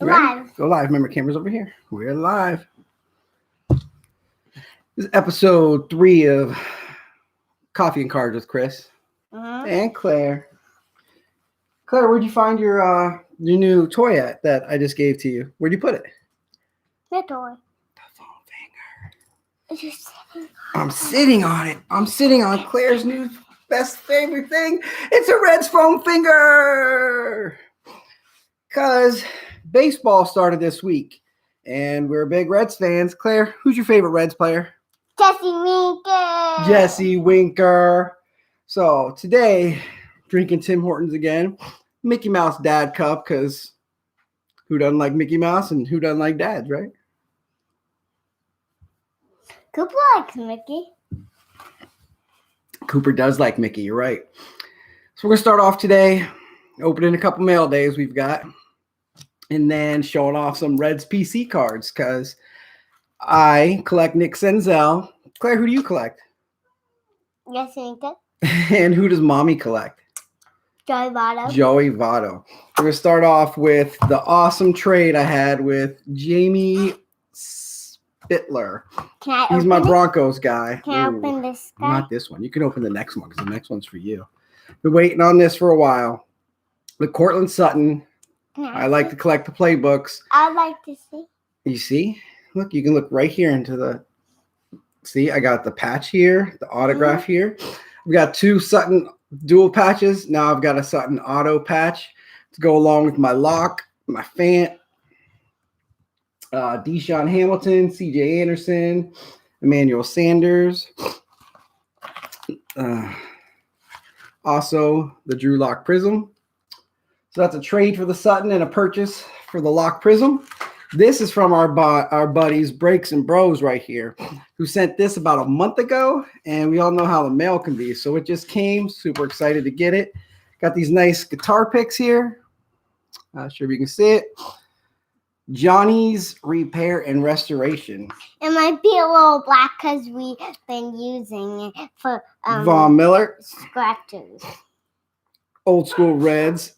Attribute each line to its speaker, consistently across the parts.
Speaker 1: Live.
Speaker 2: Go live. Remember, camera's over here. We're live. This is episode 3 of Coffee and Cards with Chris and Claire. Claire, where'd you find your new toy at that I just gave to you? Where'd you put it?
Speaker 1: The toy.
Speaker 2: The foam finger.
Speaker 1: It's just sitting.
Speaker 2: I'm sitting on it. I'm sitting on Claire's new best favorite thing. It's a Reds foam finger. Because baseball started this week, and we're big Reds fans. Claire, who's your favorite Reds player?
Speaker 1: Jesse Winker.
Speaker 2: Jesse Winker. So today, drinking Tim Hortons again. Mickey Mouse Dad Cup, because who doesn't like Mickey Mouse and who doesn't like dads, right?
Speaker 1: Cooper likes Mickey.
Speaker 2: Cooper does like Mickey, you're right. So we're going to start off today, opening a couple mail days we've got, and then showing off some Reds PC cards, because I collect Nick Senzel. Claire, who do you collect?
Speaker 1: Jesse Winker.
Speaker 2: And who does Mommy collect?
Speaker 1: Joey Votto.
Speaker 2: Joey Votto. We're going to start off with the awesome trade I had with Jamie Spittler. He's my Broncos guy.
Speaker 1: Can I open this guy?
Speaker 2: Not this one. You can open the next one, because the next one's for you. Been waiting on this for a while. The Cortland Sutton. I like to collect the playbooks.
Speaker 1: I'd like to see.
Speaker 2: You see? Look, you can look right here into the... See, I got the patch here, the autograph here. We got 2 Sutton dual patches. Now I've got a Sutton auto patch to go along with my lock, my Fant, Deshaun Hamilton, CJ Anderson, Emmanuel Sanders. Also, the Drew Lock Prism. So that's a trade for the Sutton and a purchase for the Lock Prism. This is from our buddies, Breaks and Bros right here, who sent this about a month ago, and we all know how the mail can be. So it just came. Super excited to get it. Got these nice guitar picks here. Not sure if you can see it. Johnny's Repair and Restoration.
Speaker 1: It might be a little black because we've been using it for
Speaker 2: Von Miller.
Speaker 1: Scratches.
Speaker 2: Old school Reds.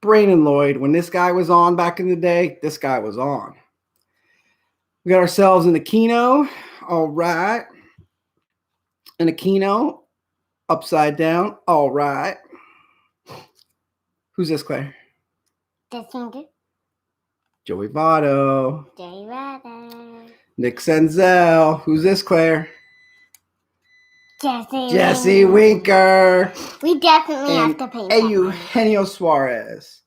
Speaker 2: Brandon Lloyd. When this guy was on back in the day, this guy was on. We got ourselves an Aquino. All right. An Aquino. Upside down. All right. Who's this, Claire?
Speaker 1: Jesse Winker.
Speaker 2: Joey Votto.
Speaker 1: Joey Votto.
Speaker 2: Nick Senzel. Who's this, Claire?
Speaker 1: Jesse
Speaker 2: Winker.
Speaker 1: We definitely have to paint that.
Speaker 2: Eugenio Suarez.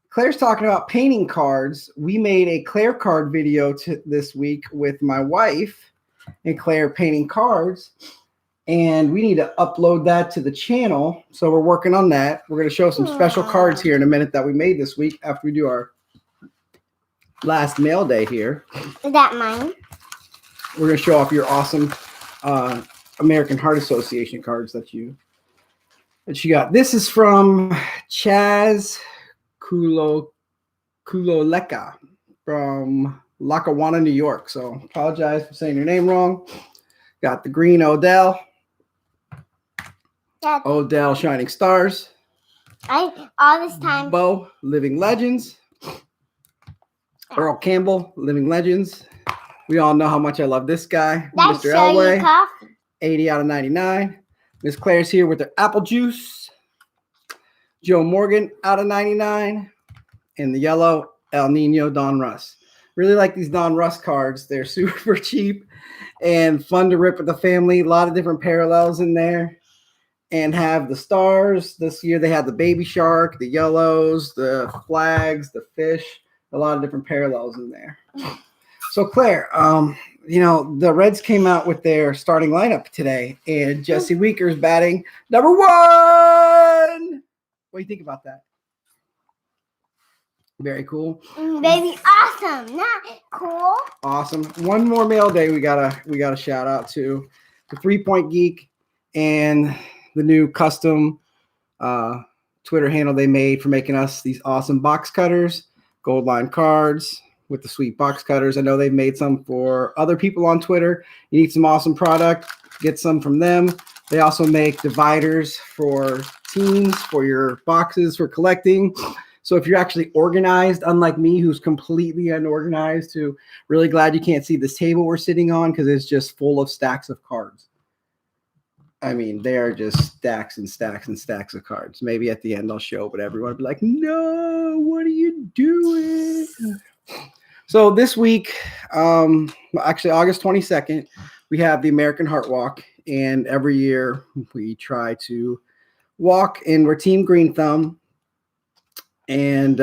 Speaker 2: Claire's talking about painting cards. We made a Claire card video this week with my wife and Claire painting cards. And we need to upload that to the channel. So we're working on that. We're going to show some special cards here in a minute that we made this week after we do our last mail day here.
Speaker 1: Is that mine?
Speaker 2: We're going to show off your awesome American Heart Association cards that you got. This is from Chaz Kuloleka from Lackawanna, New York. So apologize for saying your name wrong. Got the green Odell. Odell Shining Stars.
Speaker 1: All this time.
Speaker 2: Bo Living Legends. Earl Campbell Living Legends. We all know how much I love this guy.
Speaker 1: That's
Speaker 2: Mr. Elway.
Speaker 1: Coffee.
Speaker 2: 80 out of 99. Miss Claire's here with her apple juice. Joe Morgan out of 99. And the yellow El Nino Don Russ. Really like these Don Russ cards. They're super cheap and fun to rip with the family. A lot of different parallels in there. And have the stars. This year they had the baby shark, the yellows, the flags, the fish. A lot of different parallels in there. So Claire, the Reds came out with their starting lineup today, and Jesse Winker's batting number 1. What do you think about that? Very cool.
Speaker 1: Baby, awesome. Not cool.
Speaker 2: Awesome. One more mail day we gotta shout out to the 3-Point Geek and the new custom Twitter handle they made for making us these awesome box cutters, gold line cards with the sweet box cutters. I know they've made some for other people on Twitter. You need some awesome product, get some from them. They also make dividers for teams, for your boxes, for collecting. So if you're actually organized, unlike me, who's completely unorganized, who really glad you can't see this table we're sitting on because it's just full of stacks of cards. I mean, they are just stacks and stacks and stacks of cards. Maybe at the end I'll show, but everyone will be like, no, what are you doing? So this week, actually August 22nd, we have the American Heart Walk. And every year we try to walk, and we're Team Green Thumb. And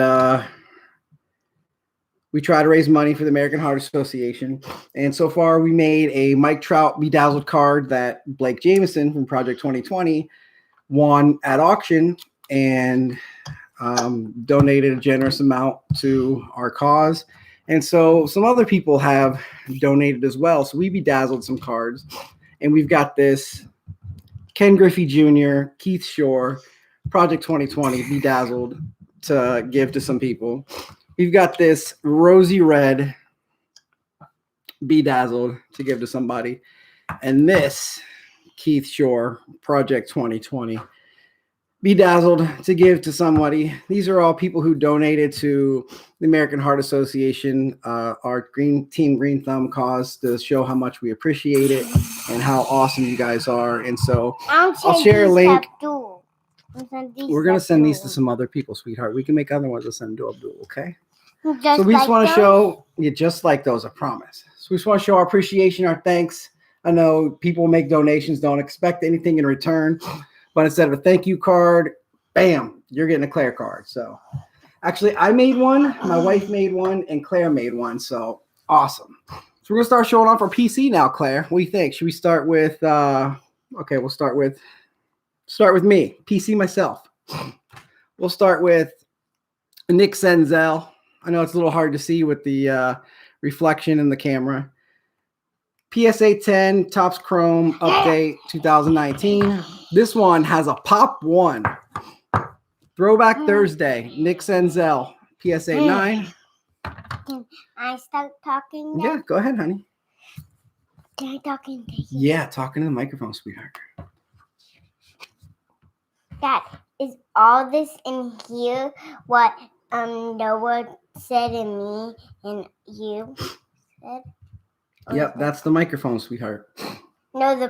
Speaker 2: we try to raise money for the American Heart Association. And so far, we made a Mike Trout Bedazzled card that Blake Jameson from Project 2020 won at auction and donated a generous amount to our cause. And so some other people have donated as well. So we bedazzled some cards. And we've got this Ken Griffey Jr., Keith Shore, Project 2020 bedazzled to give to some people. We've got this rosy red bedazzled to give to somebody. And this Keith Shore, Project 2020 bedazzled to give to somebody. These are all people who donated to the American Heart Association, our Team Green Thumb cause, to show how much we appreciate it and how awesome you guys are. And so I'll share a link. We're going to send these to some other people, sweetheart. We can make other ones to send to Abdul, okay? So we just want to show you just like those, I promise. So we just want to show our appreciation, our thanks. I know people make donations, don't expect anything in return. But instead of a thank you card, bam, you're getting a Claire card. So actually, I made one, my wife made one, and Claire made one. So awesome. So we're going to start showing off our PC now, Claire. What do you think? Should we start with, okay, we'll start with me, PC myself. We'll start with Nick Senzel. I know it's a little hard to see with the reflection in the camera. PSA 10 Topps Chrome Update 2019. This one has a Pop 1. Throwback Thursday. Nick Senzel. PSA 9.
Speaker 1: Can I start talking now?
Speaker 2: Yeah, go ahead, honey.
Speaker 1: Can I talk into you?
Speaker 2: Yeah, talking to the microphone, sweetheart.
Speaker 1: Dad, is all this in here what Noah said and me and you said?
Speaker 2: Yep, that's the microphone, sweetheart.
Speaker 1: No,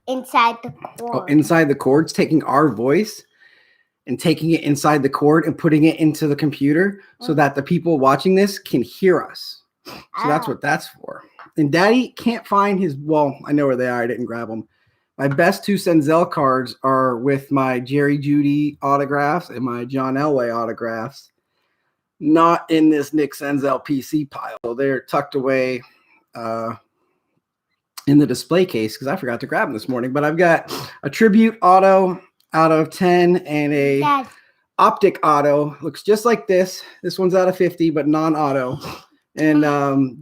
Speaker 1: inside the cord.
Speaker 2: Oh, inside the cord's taking our voice and taking it inside the cord and putting it into the computer so that the people watching this can hear us. So that's what that's for. And Daddy can't find his, well, I know where they are. I didn't grab them. My best two Senzel cards are with my Jerry Judy autographs and my John Elway autographs. Not in this Nick Senzel PC pile. They're tucked away in the display case because I forgot to grab them this morning. But I've got a Tribute Auto out of 10 and a
Speaker 1: Dad.
Speaker 2: Optic Auto. Looks just like this. This one's out of 50, but non-auto. And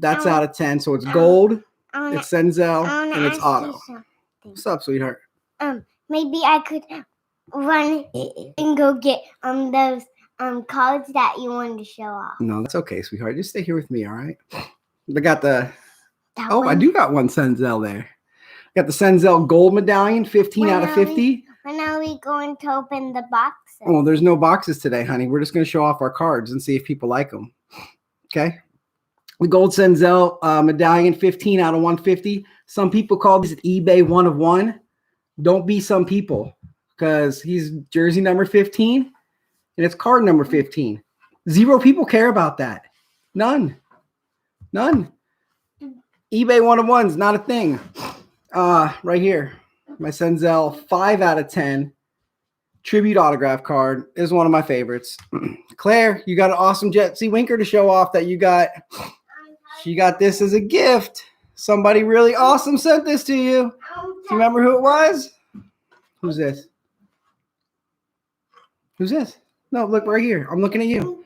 Speaker 2: that's out of 10. So it's gold, it's Senzel, and it's auto. What's up, sweetheart?
Speaker 1: Maybe I could run and go get those cards that you wanted to show off.
Speaker 2: No, that's okay, sweetheart. Just stay here with me, all right? I got the I do got one Senzel there. Got the Senzel gold medallion, 15 out of 50.
Speaker 1: When are we going to open the boxes?
Speaker 2: Well, there's no boxes today, honey. We're just going to show off our cards and see if people like them. Okay? The gold Senzel medallion, 15 out of 150. Some people call this eBay 1 of 1. Don't be some people because he's jersey number 15 and it's card number 15. 0 people care about that. None. eBay 1 of 1's not a thing. Right here, my Senzel 5 out of 10 tribute autograph card is one of my favorites. Claire, you got an awesome Jesse Winker to show off that you got. She got this as a gift. Somebody really awesome sent this to you. Do you remember who it was? Who's this? Who's this? No, look right here. I'm looking at you.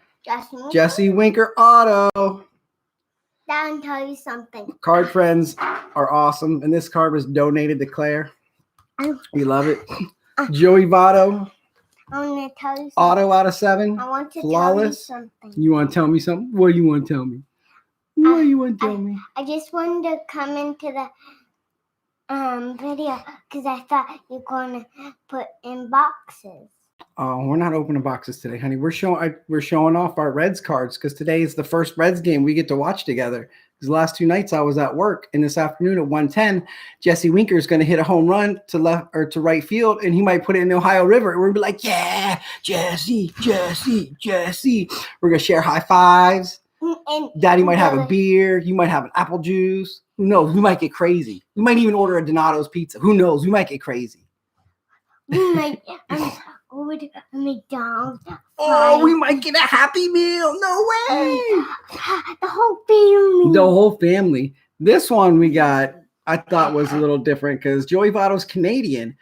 Speaker 2: Jesse Winker Auto.
Speaker 1: I'll tell you something.
Speaker 2: Card friends are awesome, and this card was donated to Claire. We love it. Joey Votto.
Speaker 1: I want to tell you something.
Speaker 2: Auto out of 7.
Speaker 1: I want to
Speaker 2: Flawless.
Speaker 1: tell you something.
Speaker 2: You want to tell me something? What do you want to tell me? What do you want to tell me?
Speaker 1: I just wanted to come into the video because I thought you were going to put in boxes.
Speaker 2: Oh, we're not opening boxes today, honey. We're showing off our Reds cards because today is the first Reds game we get to watch together. Because the last 2 nights I was at work, and this afternoon at 1:10, Jesse Winker is going to hit a home run to left or to right field, and he might put it in the Ohio River. And we're gonna be like, "Yeah, Jesse, Jesse, Jesse." We're gonna share high fives.
Speaker 1: And
Speaker 2: Daddy might have a beer. You might have an apple juice. Who knows? We might get crazy. We might even order a Donato's pizza. Who knows? We might get crazy.
Speaker 1: We might order a McDonald's.
Speaker 2: Oh, we might get a Happy Meal. No way.
Speaker 1: The whole family.
Speaker 2: The whole family. This one we got, I thought was a little different because Joey Votto's Canadian,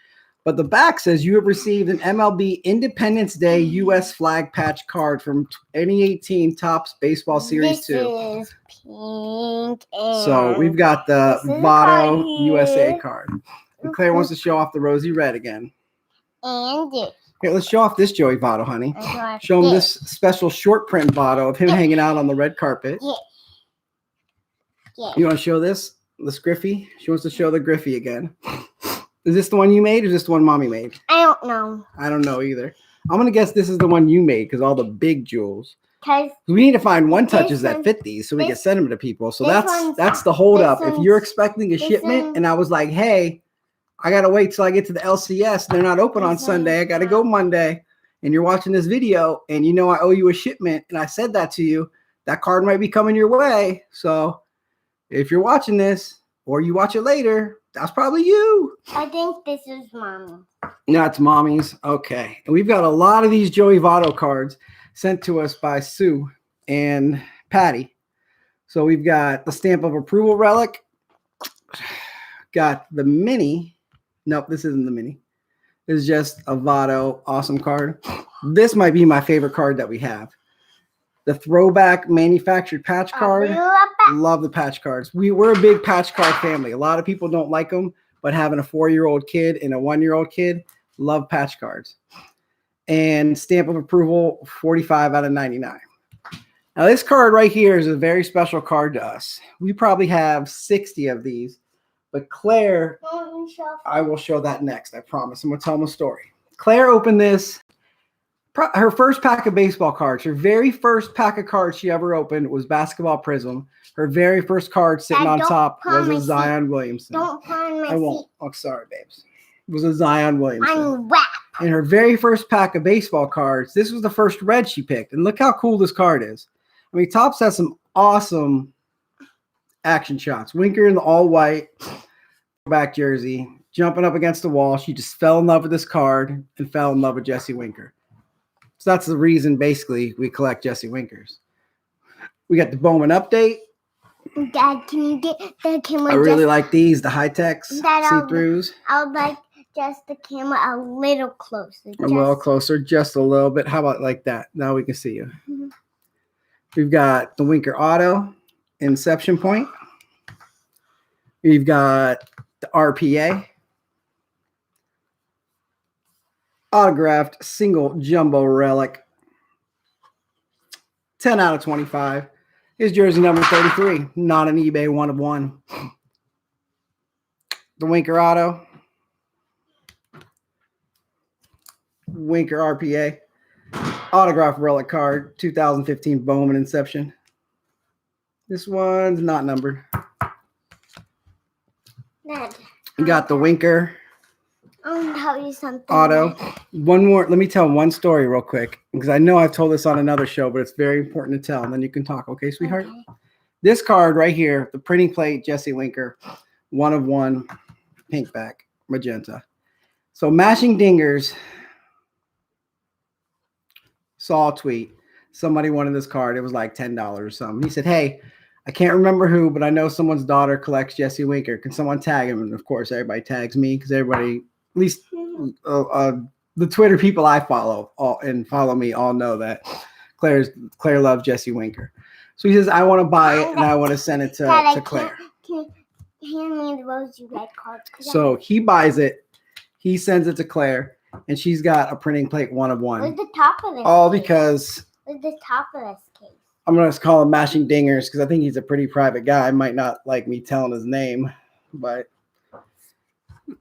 Speaker 2: but the back says you have received an MLB Independence Day U.S. flag patch card from 2018 Topps Baseball Series 2.
Speaker 1: This is pink. And
Speaker 2: So we've got the
Speaker 1: this is a
Speaker 2: Votto
Speaker 1: card
Speaker 2: USA
Speaker 1: here.
Speaker 2: card. And Claire wants to show off the rosy red again.
Speaker 1: And this.
Speaker 2: Okay, let's show off this Joey Votto, honey.
Speaker 1: And
Speaker 2: Show him this special short print Votto of him hanging out on the red carpet.
Speaker 1: Yeah. Yeah.
Speaker 2: You want to show this Griffey? She wants to show the Griffey again. Is this the one you made or is this the one Mommy made?
Speaker 1: I don't know.
Speaker 2: I don't know either. I'm going to guess this is the one you made because all the big jewels.
Speaker 1: Because
Speaker 2: We need to find one touches
Speaker 1: This
Speaker 2: that
Speaker 1: one-
Speaker 2: fit these so we can
Speaker 1: this-
Speaker 2: send them to people. So
Speaker 1: this
Speaker 2: that's
Speaker 1: one's-
Speaker 2: the hold
Speaker 1: this
Speaker 2: up. If
Speaker 1: one's-
Speaker 2: you're expecting a
Speaker 1: this
Speaker 2: shipment
Speaker 1: one-
Speaker 2: and I was like, hey, I got to wait till I get to the LCS. They're not open on
Speaker 1: This
Speaker 2: Sunday. I
Speaker 1: one's
Speaker 2: got to go Monday. And you're watching this video and you know I owe you a shipment and I said that to you, that card might be coming your way. So if you're watching this or you watch it later, that's probably you.
Speaker 1: I think this is Mommy.
Speaker 2: That's Mommy's. Okay. And we've got a lot of these Joey Votto cards sent to us by Sue and Patty. So we've got the stamp of approval relic. Got the mini. Nope, this isn't the mini. This is just a Votto awesome card. This might be my favorite card that we have. The throwback manufactured patch card. Love the patch cards. We're a big patch card family. A lot of people don't like them, but having a 4-year-old kid and a 1-year-old kid love patch cards. And stamp of approval, 45 out of 99. Now this card right here is a very special card to us. We probably have 60 of these, but Claire, I will show that next. I promise. I'm going to tell them a story. Claire opened this. Her first pack of baseball cards, her very first pack of cards she ever opened was Basketball Prism. Her very first card sitting
Speaker 1: Dad,
Speaker 2: on
Speaker 1: don't
Speaker 2: top
Speaker 1: put on
Speaker 2: was
Speaker 1: my
Speaker 2: a
Speaker 1: seat.
Speaker 2: Zion Williamson.
Speaker 1: Don't put on my
Speaker 2: I won't.
Speaker 1: seat.
Speaker 2: Oh, sorry, babes. It was a Zion Williamson.
Speaker 1: I'm wet.
Speaker 2: And her very first pack of baseball cards, this was the first red she picked. And look how cool this card is. I mean, Topps has some awesome action shots. Winker in the all white back jersey, jumping up against the wall. She just fell in love with this card and fell in love with Jesse Winker. So that's the reason, basically, we collect Jesse Winkers. We got the Bowman update.
Speaker 1: Dad, can you get the camera?
Speaker 2: I really like these, the high-techs,
Speaker 1: Dad,
Speaker 2: see-throughs.
Speaker 1: I would like just the camera a little closer.
Speaker 2: A little closer, just a little bit. How about like that? Now we can see you.
Speaker 1: Mhm.
Speaker 2: We've got the Winker Auto Inception Point. We've got the RPA. Autographed single jumbo relic. 10 out of 25. His jersey number 33. Not an eBay 1 of 1. The Winker Auto. Winker RPA. Autograph relic card. 2015 Bowman Inception. This one's not numbered.
Speaker 1: Dad,
Speaker 2: You got the Winker
Speaker 1: I want to tell you something.
Speaker 2: Auto.
Speaker 1: Dad.
Speaker 2: One more. Let me tell one story real quick because I know I've told this on another show, but it's very important to tell. And then you can talk. Okay, sweetheart?
Speaker 1: Okay.
Speaker 2: This card right here, the printing plate, Jesse Winker, 1 of 1, pink back, magenta. So Mashing Dingers saw a tweet. Somebody wanted this card. It was like $10 or something. He said, hey, I can't remember who, but I know someone's daughter collects Jesse Winker. Can someone tag him? And of course, everybody tags me because everybody, at least the Twitter people I follow and follow me all know that Claire loves Jesse Winker. So he says, I want to buy it and I want to send it to Claire.
Speaker 1: Can hand me the rosy red card.
Speaker 2: So he buys it. He sends it to Claire, and she's got a printing plate 1 of 1.
Speaker 1: Where's the top of this?
Speaker 2: All
Speaker 1: case?
Speaker 2: because
Speaker 1: Where's the top of this case?
Speaker 2: I'm going to call him Mashing Dingers because I think he's a pretty private guy. Might not like me telling his name, but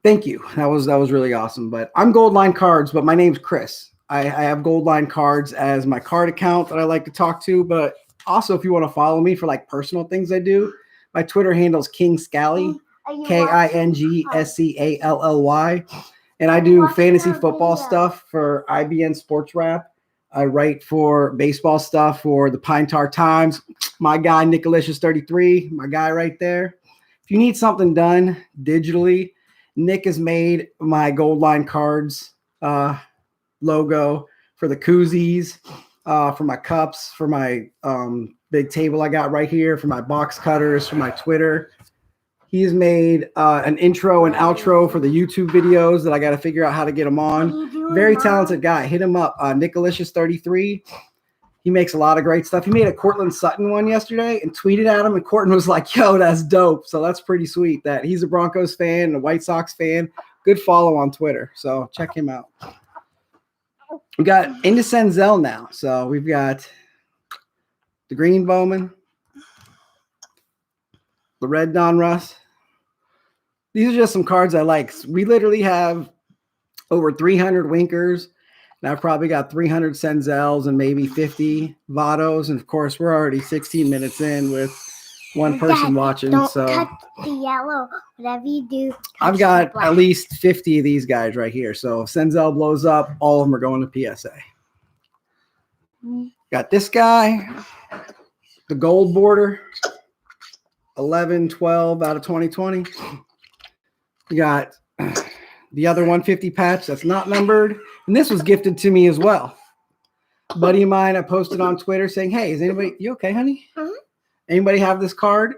Speaker 2: thank you. That was really awesome. But I'm Gold Line Cards, but my name's Chris. I have Gold Line Cards as my card account that I like to talk to. But also, if you want to follow me for like personal things I do, my Twitter handle is King Scally, KINGSCALLY. And I do fantasy football stuff for IBN Sports Wrap. I write for baseball stuff for the Pine Tar Times. My guy, Nicolicious33, my guy right there. If you need something done digitally, Nick has made my Gold Line Cards logo for the koozies, for my cups, for my big table I got right here, for my box cutters, for my Twitter. He's made an intro and outro for the YouTube videos that I got to figure out how to get him on. Very talented guy. Hit him up, Nicolicious33. He makes a lot of great stuff. He made a Cortland Sutton one yesterday and tweeted at him, and Cortland was like, yo, that's dope. So that's pretty sweet that he's a Broncos fan and a White Sox fan. Good follow on Twitter. So check him out. We got into Senzel now. So we've got the Green Bowman, the Red Donruss. These are just some cards I like. We literally have over 300 Winkers, and I've probably got 300 Senzels and maybe 50 Vados. And of course, we're already 16 minutes in with one person watching.
Speaker 1: Don't
Speaker 2: so
Speaker 1: touch the yellow. Whatever you do,
Speaker 2: I've got at least 50 of these guys right here. So if Senzel blows up, all of them are going to PSA. Got this guy, the gold border, 11, 12 out of 2020. We got the other 150 patch that's not numbered. And this was gifted to me as well. A buddy of mine, I posted on Twitter saying, hey, is anybody, you okay, honey? Anybody have this card?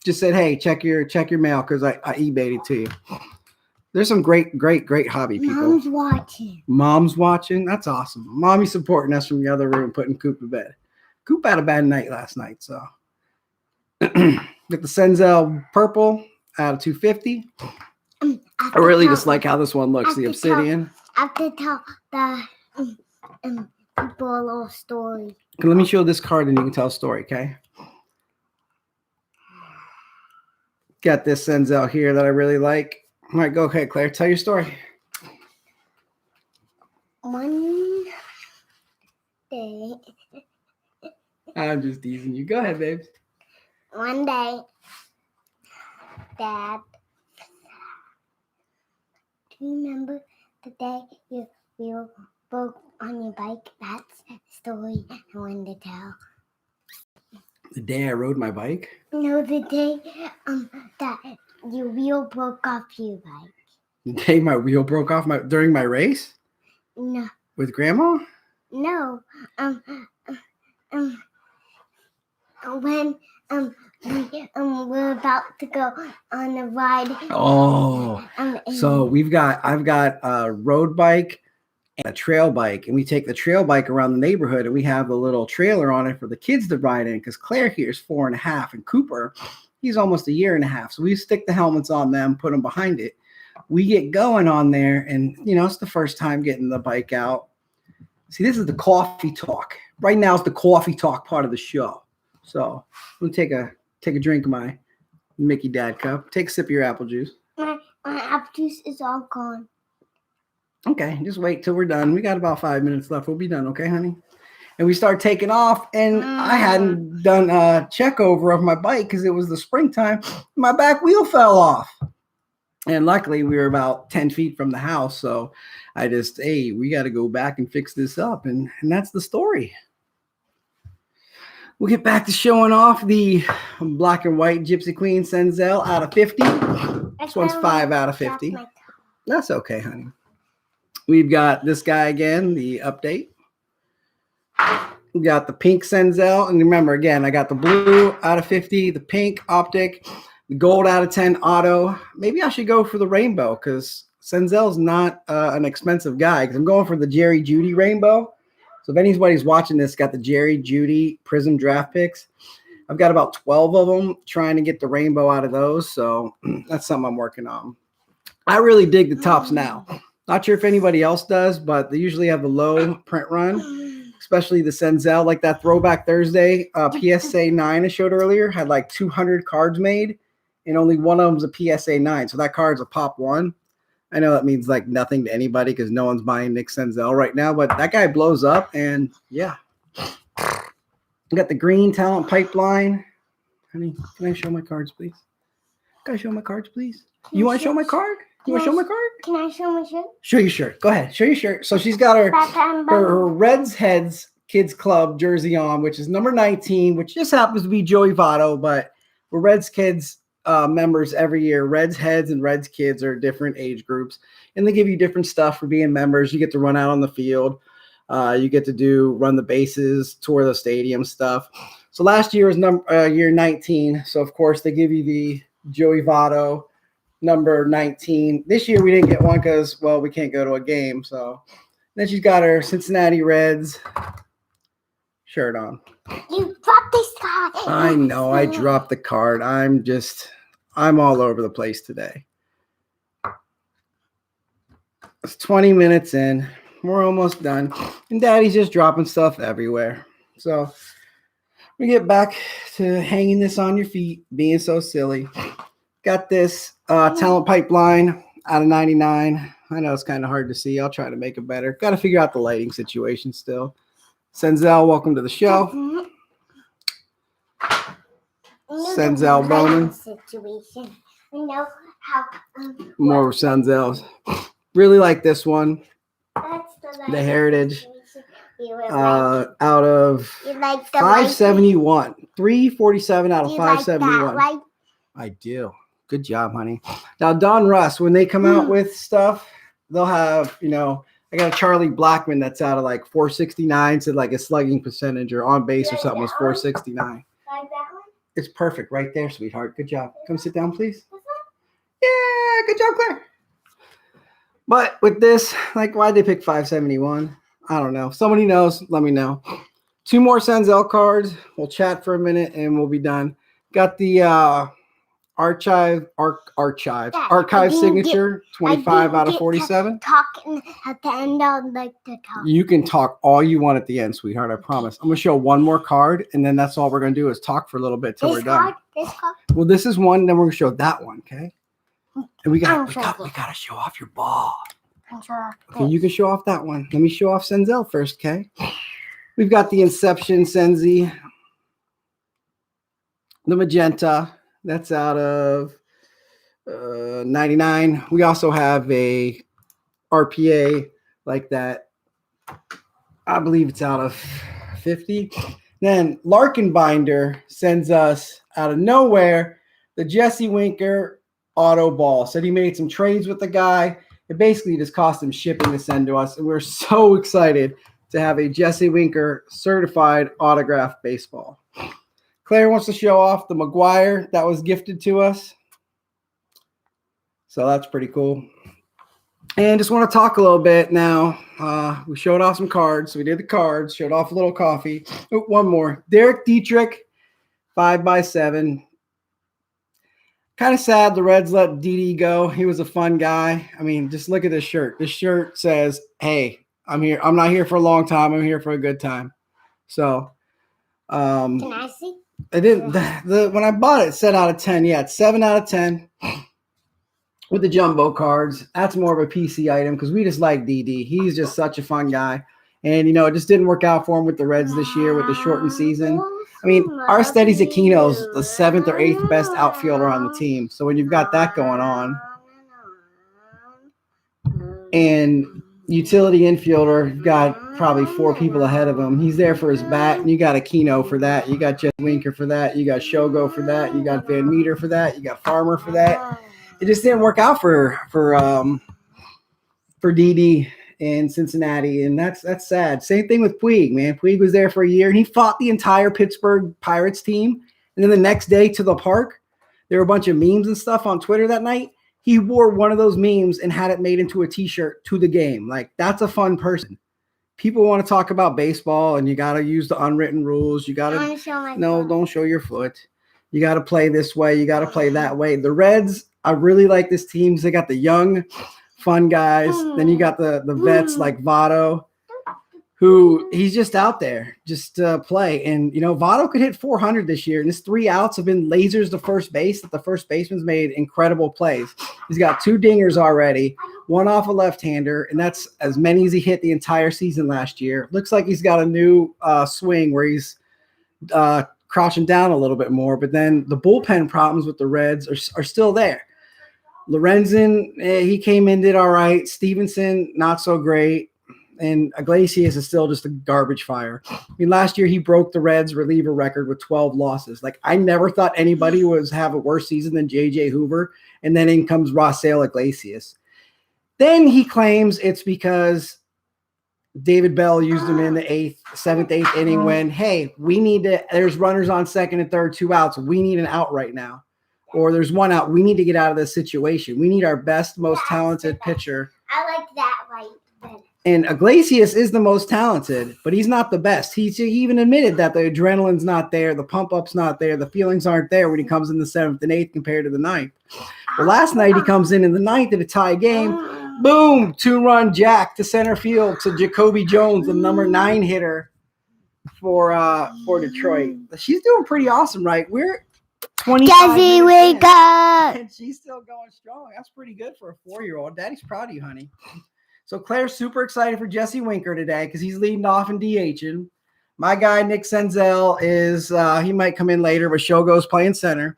Speaker 2: Just said, hey, check your mail because I eBayed it to you. There's some great hobby people. Mom's watching. That's awesome. Mommy supporting us from the other room, putting Coop to bed. Coop had a bad night last night, so. Got the Senzel purple out of 250. I really just like how this one looks, the obsidian.
Speaker 1: I have to tell the people a little story.
Speaker 2: Let me show this card and you can tell a story, okay? Got this Senzel here that I really like. All right, go ahead, Claire. Tell your story.
Speaker 1: One day.
Speaker 2: I'm just teasing you. Go ahead, babes.
Speaker 1: One day, Dad, do you remember the day your wheel broke on your bike? That's the story I wanted to tell.
Speaker 2: The day I rode my bike?
Speaker 1: No, the day that your wheel broke off your bike.
Speaker 2: The day my wheel broke off during my race?
Speaker 1: No.
Speaker 2: With Grandma?
Speaker 1: No. When we're about to go on a ride.
Speaker 2: Oh. So I've got a road bike and a trail bike, and we take the trail bike around the neighborhood, and we have a little trailer on it for the kids to ride in because Claire here is 4.5, and Cooper, he's almost 1.5 years. So we stick the helmets on them, put them behind it. We get going on there, and it's the first time getting the bike out. See, this is the coffee talk. Right now, it's the coffee talk part of the show. So we'll take a drink of my Mickey Dad cup. Take a sip of your apple juice.
Speaker 1: My apple juice is all gone.
Speaker 2: Okay, just wait till we're done. We got about 5 minutes left. We'll be done, okay, honey? And we start taking off, and I hadn't done a check over of my bike because it was the springtime. My back wheel fell off. And luckily, we were about 10 feet from the house. So I just, hey, we got to go back and fix this up. And that's the story. We'll get back to showing off the black and white Gypsy Queen Senzel out of 50. This one's 5 out of 50. That's okay, honey. We've got this guy again, the update. We got the pink Senzel. And remember, again, I got the blue out of 50, the pink optic, the gold out of 10 auto. Maybe I should go for the rainbow because Senzel's not an expensive guy because I'm going for the Jerry Judy rainbow. So if anybody's watching this, got the Jerry Judy Prism draft picks. I've got about 12 of them trying to get the rainbow out of those. So that's something I'm working on. I really dig the tops now. Not sure if anybody else does, but they usually have a low print run, especially the Senzel. Like that Throwback Thursday PSA 9 I showed earlier had like 200 cards made, and only one of them's a PSA 9. So that card's a pop 1. I know that means like nothing to anybody because no one's buying Nick Senzel right now, but that guy blows up, and yeah. We got the green talent pipeline. Honey, can I show my cards, please? Can I show my cards, please? You want to show my card? You want to show my card?
Speaker 1: Can I show my shirt?
Speaker 2: Show your shirt. Go ahead. Show your shirt. So she's got her Reds Heads Kids Club jersey on, which is number 19, which just happens to be Joey Votto, but we're Reds Kids members every year. Reds Heads and Reds Kids are different age groups, and they give you different stuff for being members. You get to run out on the field. You get to run the bases, tour the stadium stuff. So last year was year 19. So of course they give you the Joey Votto number 19. This year we didn't get one because, well, we can't go to a game. So then she's got her Cincinnati Reds shirt on.
Speaker 1: You dropped this card.
Speaker 2: I know, I dropped the card. I'm all over the place today. It's 20 minutes in. We're almost done. And Daddy's just dropping stuff everywhere. So we get back to hanging this on your feet, being so silly. Got this talent pipeline out of 99. I know it's kind of hard to see. I'll try to make it better. Got to figure out the lighting situation still. Senzel, welcome to the show. Senzel Bowman.
Speaker 1: Situation. I know how.
Speaker 2: More Senzels. Really like this one.
Speaker 1: That's
Speaker 2: The Heritage.
Speaker 1: Like,
Speaker 2: out of
Speaker 1: like
Speaker 2: 571. 347 out of 571.
Speaker 1: Like that, right?
Speaker 2: I do. Good job, honey. Now, Don Russ, when they come out with stuff, they'll have, I got a Charlie Blackmon that's out of like 469, so like a slugging percentage or on base or something was 469.
Speaker 1: Like that one?
Speaker 2: It's perfect right there, sweetheart. Good job. Come sit down, please. Yeah, good job, Claire. But with this, like, why'd they pick 571? I don't know. If somebody knows, let me know. 2 more Senzel cards. We'll chat for a minute and we'll be done. Got the archive signature, 25 out of 47.
Speaker 1: Talking at the end, I'd like to talk.
Speaker 2: You can talk all you want at the end, sweetheart. I promise. I'm going to show one more card, and then that's all we're going to do is talk for a little bit till we're done.
Speaker 1: This card?
Speaker 2: Well, this is one, then we're going to show that one, okay? And we got to show off your ball. Okay, you can show off that one. Let me show off Senzel first, okay? We've got the Inception Senzi. The magenta. That's out of 99. We also have a RPA like that. I believe it's out of 50. Then Larkenbinder sends us out of nowhere the Jesse Winker auto ball. Said he made some trades with the guy. It basically just cost him shipping to send to us. And we're so excited to have a Jesse Winker certified autographed baseball. Claire wants to show off the McGuire that was gifted to us. So that's pretty cool. And just want to talk a little bit now. We showed off some cards. So we did the cards, showed off a little coffee. Oh, one more. Derek Dietrich, 5x7. Kind of sad the Reds let Didi go. He was a fun guy. I mean, just look at this shirt. This shirt says, hey, I'm here. I'm not here for a long time. I'm here for a good time. So,
Speaker 1: can I see?
Speaker 2: I didn't. When I bought it, it said out of 10. Yeah, it's 7 out of 10 with the jumbo cards. That's more of a PC item because we just like DD. He's just such a fun guy. And, it just didn't work out for him with the Reds this year with the shortened season. I mean, Aristides Aquino's the 7th or 8th best outfielder on the team. So when you've got that going on, and utility infielder, you've got probably 4 people ahead of him. He's there for his bat, and you got Aquino for that. You got Jesse Winker for that. You got Shogo for that. You got Van Meter for that. You got Farmer for that. It just didn't work out for DD in Cincinnati, and that's sad. Same thing with Puig, man. Puig was there for a year, and he fought the entire Pittsburgh Pirates team. And then the next day to the park, there were a bunch of memes and stuff on Twitter that night. He wore one of those memes and had it made into a T-shirt to the game. Like, that's a fun person. People want to talk about baseball, and you got to use the unwritten rules. You got to don't show your foot. You got to play this way. You got to play that way. The Reds, I really like this team. They got the young, fun guys. Then you got the vets like Votto. who he's just out there, just play. And, Votto could hit 400 this year. And his 3 outs have been lasers to first base that the first baseman's made incredible plays. He's got 2 dingers already, 1 off a left-hander, and that's as many as he hit the entire season last year. Looks like he's got a new swing where he's crouching down a little bit more. But then the bullpen problems with the Reds are still there. Lorenzen, he came in, did all right. Stevenson, not so great. And Iglesias is still just a garbage fire. I mean, last year he broke the Reds reliever record with 12 losses. Like, I never thought anybody was have a worse season than J.J. Hoover. And then in comes Raisel Iglesias. Then he claims it's because David Bell used him in the 7th, 8th inning when, hey, there's runners on second and third, 2 outs. We need an out right now. Or there's 1 out. We need to get out of this situation. We need our best, most talented pitcher.
Speaker 1: I like that right better.
Speaker 2: And Iglesias is the most talented, but he's not the best. He even admitted that the adrenaline's not there, the pump-up's not there, the feelings aren't there when he comes in the 7th and 8th compared to the 9th. Well, last night he comes in the 9th at a tie game. Boom, 2-run jack to center field to Jacoby Jones, the number 9 hitter for Detroit. She's doing pretty awesome, right? We're 25
Speaker 1: Jesse, wake up!
Speaker 2: and she's still going strong. That's pretty good for a 4-year-old. Daddy's proud of you, honey. So Claire's super excited for Jesse Winker today because he's leading off and DHing. My guy, Nick Senzel, is he might come in later, but Shogo's playing center.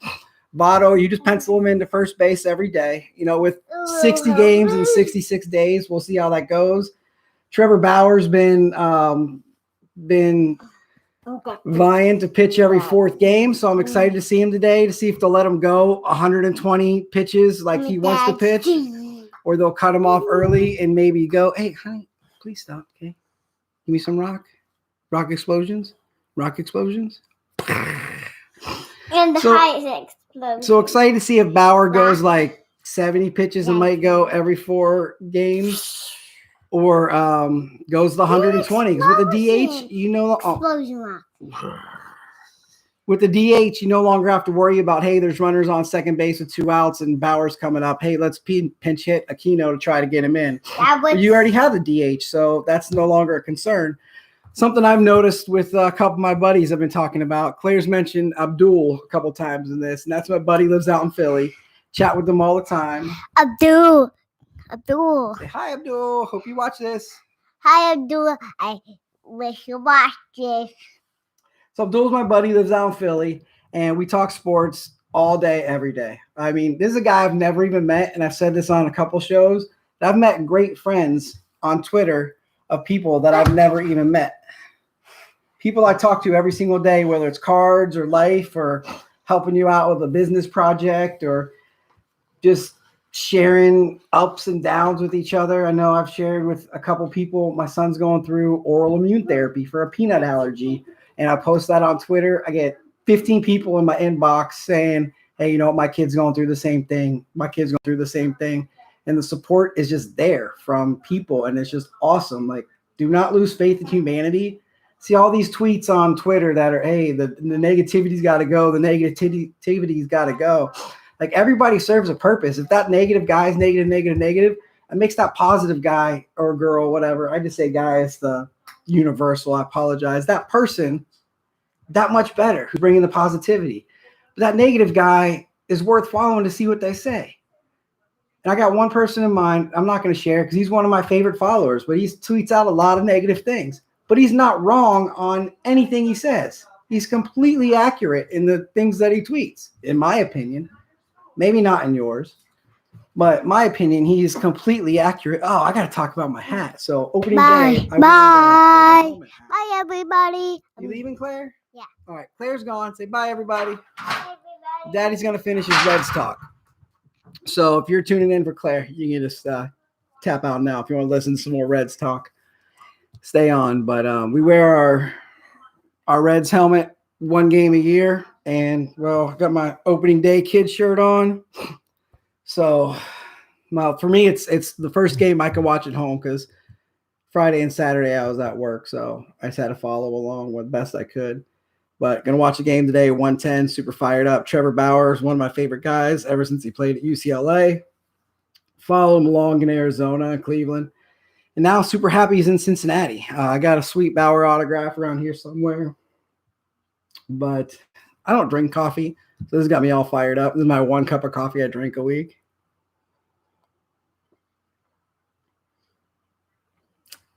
Speaker 2: Votto, you just pencil him into first base every day. With 60 games in 66 days, we'll see how that goes. Trevor Bauer's been vying to pitch every 4th game, so I'm excited to see him today to see if they'll let him go 120 pitches like he wants to pitch. Or they'll cut him off early and maybe go, hey, honey, please stop, okay? Give me some rock. Rock explosions. Rock explosions.
Speaker 1: And the highest explosion.
Speaker 2: So excited to see if Bauer goes like 70 pitches and might go every 4 games. Or goes the 120. Because with the DH,
Speaker 1: explosion rock.
Speaker 2: With the DH, you no longer have to worry about, hey, there's runners on second base with 2 outs and Bauer's coming up. Hey, let's pinch hit Aquino to try to get him in. You already have the DH, so that's no longer a concern. Something I've noticed with a couple of my buddies I've been talking about. Claire's mentioned Abdul a couple times in this, and that's my buddy lives out in Philly. Chat with them all the time.
Speaker 1: Abdul.
Speaker 2: Say, hi, Abdul. Hope you watch this.
Speaker 1: Hi, Abdul. I wish you watched this.
Speaker 2: So Abdul's my buddy, lives out in Philly, and we talk sports all day, every day. I mean, this is a guy I've never even met, and I've said this on a couple shows. I've met great friends on Twitter of people that I've never even met. People I talk to every single day, whether it's cards or life or helping you out with a business project or just sharing ups and downs with each other. I know I've shared with a couple people, my son's going through oral immune therapy for a peanut allergy. And I post that on Twitter. I get 15 people in my inbox saying, hey, my kid's going through the same thing. My kid's going through the same thing. And the support is just there from people. And it's just awesome. Like, do not lose faith in humanity. See all these tweets on Twitter that are, hey, the negativity's got to go. The negativity's got to go. Like, everybody serves a purpose. If that negative guy is negative, it makes that positive guy or girl, whatever. I just say guy is the universal. I apologize. That person that much better who's bringing the positivity. But that negative guy is worth following to see what they say. And I got one person in mind. I'm not going to share because he's one of my favorite followers, but he tweets out a lot of negative things. But he's not wrong on anything he says. He's completely accurate in the things that he tweets, in my opinion. Maybe not in yours. But my opinion, he is completely accurate. Oh, I got to talk about my hat. So opening day.
Speaker 1: Bye, everybody.
Speaker 2: You leaving, Claire?
Speaker 1: Yeah.
Speaker 2: All right. Claire's gone. Say bye, everybody.
Speaker 1: Bye, everybody.
Speaker 2: Daddy's going to finish his Reds talk. So if you're tuning in for Claire, you can just tap out now. If you want to listen to some more Reds talk, stay on. But we wear our Reds helmet 1 game a year. And, well, I got my opening day kid shirt on. So, well, for me, it's the first game I can watch at home because Friday and Saturday I was at work. So I just had to follow along with best I could. But going to watch the game today, 110, super fired up. Trevor Bauer is one of my favorite guys ever since he played at UCLA. Follow him along in Arizona and Cleveland. And now super happy he's in Cincinnati. I got a sweet Bauer autograph around here somewhere, but I don't drink coffee, so this got me all fired up. This is my 1 cup of coffee I drink a week.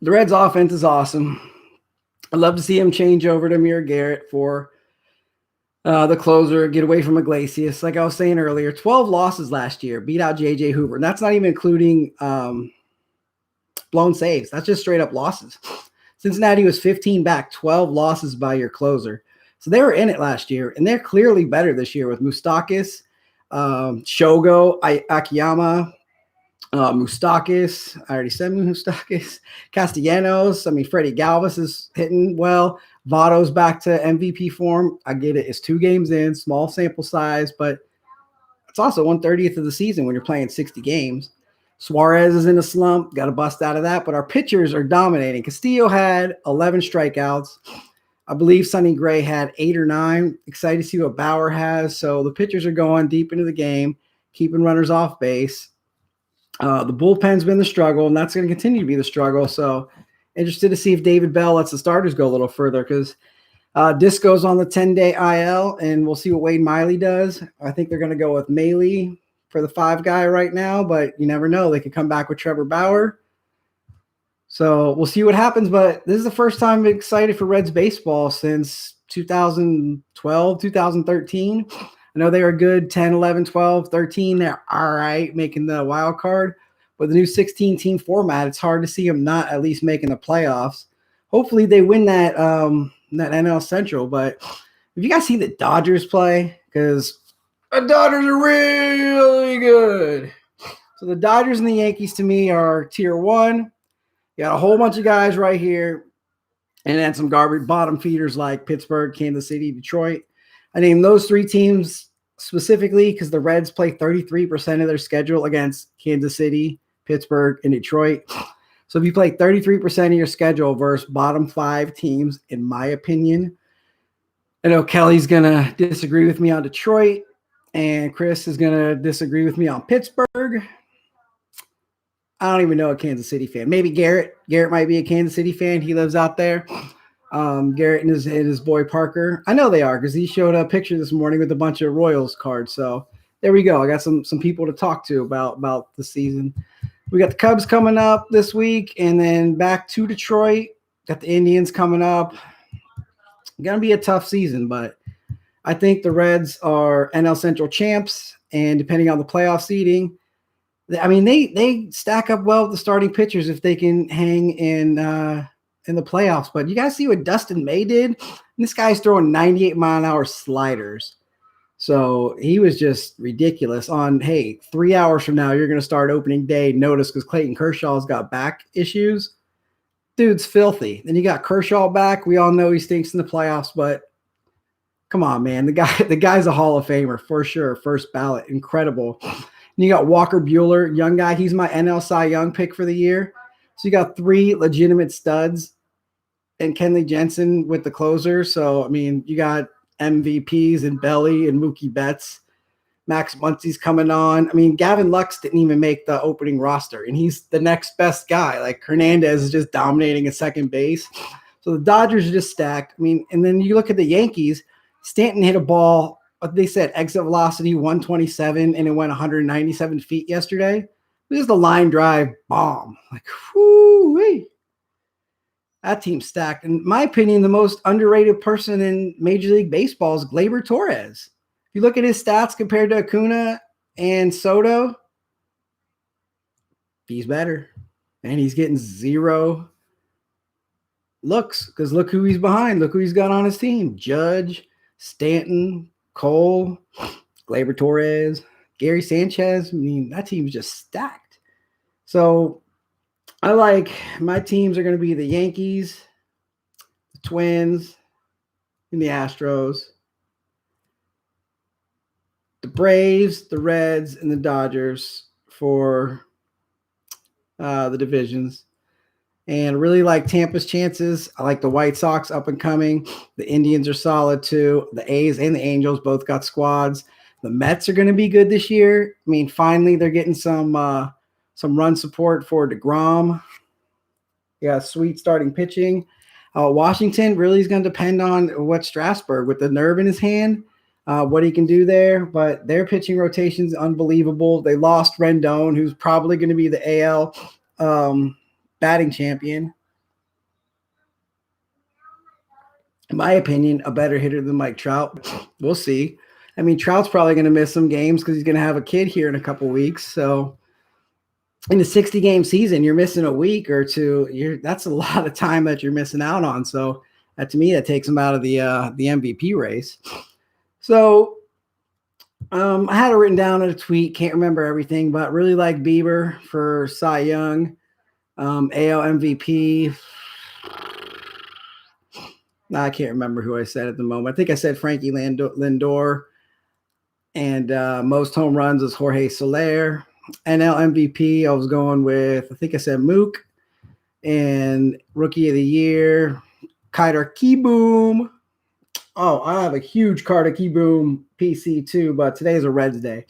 Speaker 2: The Reds' offense is awesome. I'd love to see him change over to Amir Garrett for the closer, get away from Iglesias. Like I was saying earlier, 12 losses last year, beat out J.J. Hoover. And that's not even including blown saves. That's just straight up losses. Cincinnati was 15 back, 12 losses by your closer. So they were in it last year, and they're clearly better this year with Moustakas, Shogo, Akiyama, Moustakas. I already said Moustakas. Castellanos. I mean, Freddie Galvis is hitting well. Votto's back to MVP form. I get it. It's 2 games in, small sample size, but it's also 1/30th of the season when you're playing 60 games. Suarez is in a slump. Got to bust out of that. But our pitchers are dominating. Castillo had 11 strikeouts. I believe Sonny Gray had 8 or 9. Excited to see what Bauer has. So the pitchers are going deep into the game, keeping runners off base. The bullpen's been the struggle, and that's going to continue to be the struggle. So interested to see if David Bell lets the starters go a little further because Disco's on the 10-day IL, and we'll see what Wade Miley does. I think they're going to go with Maley for the 5 guy right now, but you never know. They could come back with Trevor Bauer. So we'll see what happens, but this is the first time I'm excited for Reds baseball since 2012, 2013. I know they were good 10, 11, 12, 13. They're all right making the wild card. But the new 16-team format, it's hard to see them not at least making the playoffs. Hopefully they win that NL Central. But if you guys see the Dodgers play, because the Dodgers are really good. So the Dodgers and the Yankees to me are tier 1. You got a whole bunch of guys right here, and then some garbage bottom feeders like Pittsburgh, Kansas City, Detroit. I named those 3 teams specifically because the Reds play 33% of their schedule against Kansas City, Pittsburgh, and Detroit. So if you play 33% of your schedule versus bottom 5 teams, in my opinion, I know Kelly's going to disagree with me on Detroit, and Chris is going to disagree with me on Pittsburgh. I don't even know a Kansas City fan. Maybe Garrett. Garrett might be a Kansas City fan. He lives out there. Garrett and his boy Parker. I know they are because he showed a picture this morning with a bunch of Royals cards. So there we go. I got some people to talk to about the season. We got the Cubs coming up this week, and then back to Detroit. Got the Indians coming up. Gonna be a tough season, but I think the Reds are NL Central champs, and depending on the playoff seeding, I mean, they stack up well with the starting pitchers if they can hang in the playoffs. But you guys see what Dustin May did? And this guy's throwing 98-mile-an-hour sliders. So he was just ridiculous on, hey, 3 hours from now, you're going to start opening day notice because Clayton Kershaw's got back issues. Dude's filthy. Then you got Kershaw back. We all know he stinks in the playoffs, but come on, man. The guy's a Hall of Famer for sure. First ballot. Incredible. And you got Walker Buehler, young guy. He's my NL Cy Young pick for the year. So you got 3 legitimate studs and Kenley Jensen with the closer. So, I mean, you got MVPs and Belly and Mookie Betts. Max Muncy's coming on. I mean, Gavin Lux didn't even make the opening roster, and he's the next best guy. Like Hernandez is just dominating at second base. So the Dodgers are just stacked. I mean, and then you look at the Yankees. Stanton hit a ball, what they said, exit velocity 127, and it went 197 feet yesterday. This is the line drive bomb. Like, whoo-wee. That team's stacked. In my opinion, the most underrated person in Major League Baseball is Gleyber Torres. If you look at his stats compared to Acuna and Soto, he's better. And he's getting 0 looks because look who he's behind. Look who he's got on his team. Judge, Stanton, Cole, Gleyber Torres, Gary Sanchez. I mean, that team's just stacked. So I like my teams are going to be the Yankees, the Twins, and the Astros. The Braves, the Reds, and the Dodgers for the divisions. And really like Tampa's chances. I like the White Sox up and coming. The Indians are solid too. The A's and the Angels both got squads. The Mets are going to be good this year. I mean, finally they're getting some run support for DeGrom. Yeah, sweet starting pitching. Washington really is going to depend on what Strasburg with the nerve in his hand, what he can do there. But their pitching rotation is unbelievable. They lost Rendon, who's probably going to be the AL batting champion. In my opinion, a better hitter than Mike Trout. We'll see. I mean, Trout's probably going to miss some games because he's going to have a kid here in a couple weeks. So in a 60-game season, you're missing a week or two. That's a lot of time that you're missing out on. So to me, that takes him out of the MVP race. So I had it written down in a tweet. Can't remember everything, but really like Bieber for Cy Young, AL MVP. I can't remember who I said at the moment. I think I said Frankie Lindor. And most home runs is Jorge Soler. NL MVP, I was going with, I think I said Mook. And Rookie of the Year, Kyder Keyboom. Oh, I have a huge Carter Keyboom PC too, but today's a Reds day.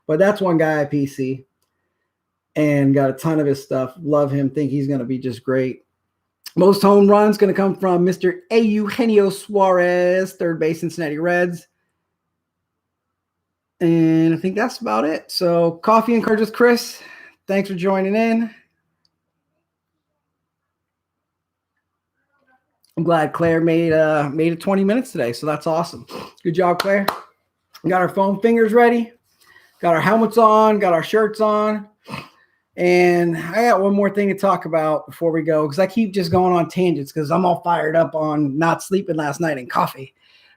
Speaker 2: But that's one guy at PC. And got a ton of his stuff. Love him. Think he's going to be just great. Most home runs going to come from Mr. Eugenio Suarez, third base Cincinnati Reds. And I think that's about it. So Coffee and Cards with Chris. Thanks for joining in. I'm glad Claire made it 20 minutes today. So that's awesome. Good job, Claire. We got our foam fingers ready. Got our helmets on. Got our shirts on. And I got one more thing to talk about before we go, because I keep just going on tangents because I'm all fired up on not sleeping last night and coffee.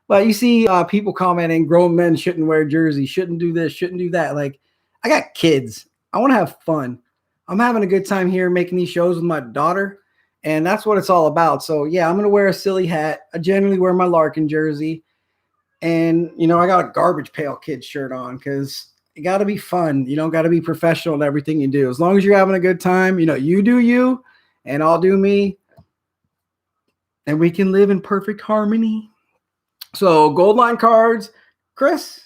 Speaker 2: But you see people commenting, grown men shouldn't wear jerseys, shouldn't do this, shouldn't do that. Like, I got kids. I want to have fun. I'm having a good time here making these shows with my daughter, and that's what it's all about. So, yeah, I'm going to wear a silly hat. I generally wear my Larkin jersey. And, I got a Garbage Pail Kids shirt on because you got to be fun. You don't got to be professional in everything you do. As long as you're having a good time, you do you, and I'll do me, and we can live in perfect harmony. So gold line cards, Chris,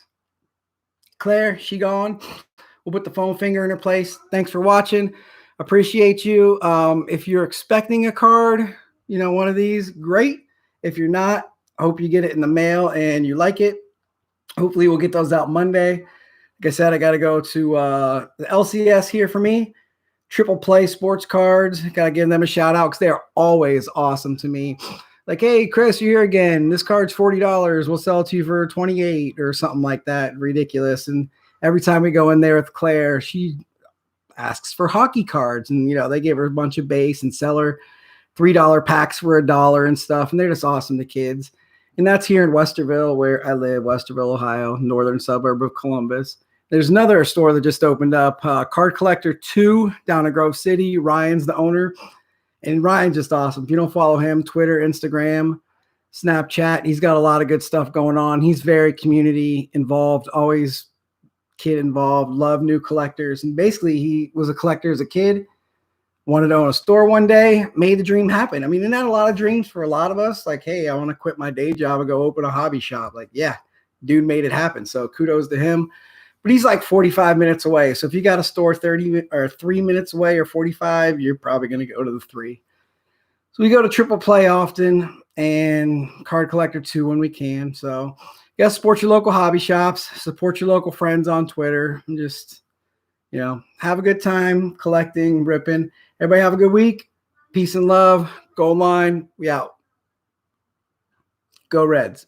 Speaker 2: Claire, she gone. We'll put the foam finger in her place. Thanks for watching. Appreciate you. If you're expecting a card, one of these, great. If you're not, I hope you get it in the mail and you like it. Hopefully we'll get those out Monday. Like I said, I got to go to the LCS here for me. Triple Play Sports Cards. Got to give them a shout out because they are always awesome to me. Like, hey, Chris, you're here again. This card's $40. We'll sell it to you for $28 or something like that. Ridiculous. And every time we go in there with Claire, she asks for hockey cards. And, they give her a bunch of base and sell her $3 packs for $1 and stuff. And they're just awesome to kids. And that's here in Westerville, where I live, Westerville, Ohio, northern suburb of Columbus. There's another store that just opened up, Card Collector 2 down in Grove City. Ryan's the owner. And Ryan's just awesome. If you don't follow him, Twitter, Instagram, Snapchat, he's got a lot of good stuff going on. He's very community involved, always kid involved, love new collectors. And basically, he was a collector as a kid, wanted to own a store one day, made the dream happen. I mean, isn't that a lot of dreams for a lot of us? Like, hey, I want to quit my day job and go open a hobby shop. Like, yeah, dude made it happen. So kudos to him. But he's like 45 minutes away. So if you got a store 30 or 3 minutes away or 45, you're probably going to go to the 3. So we go to Triple Play often and Card Collector 2 when we can. So you got to support your local hobby shops, support your local friends on Twitter, and just, have a good time collecting, ripping. Everybody have a good week. Peace and love. Gold line. We out. Go Reds.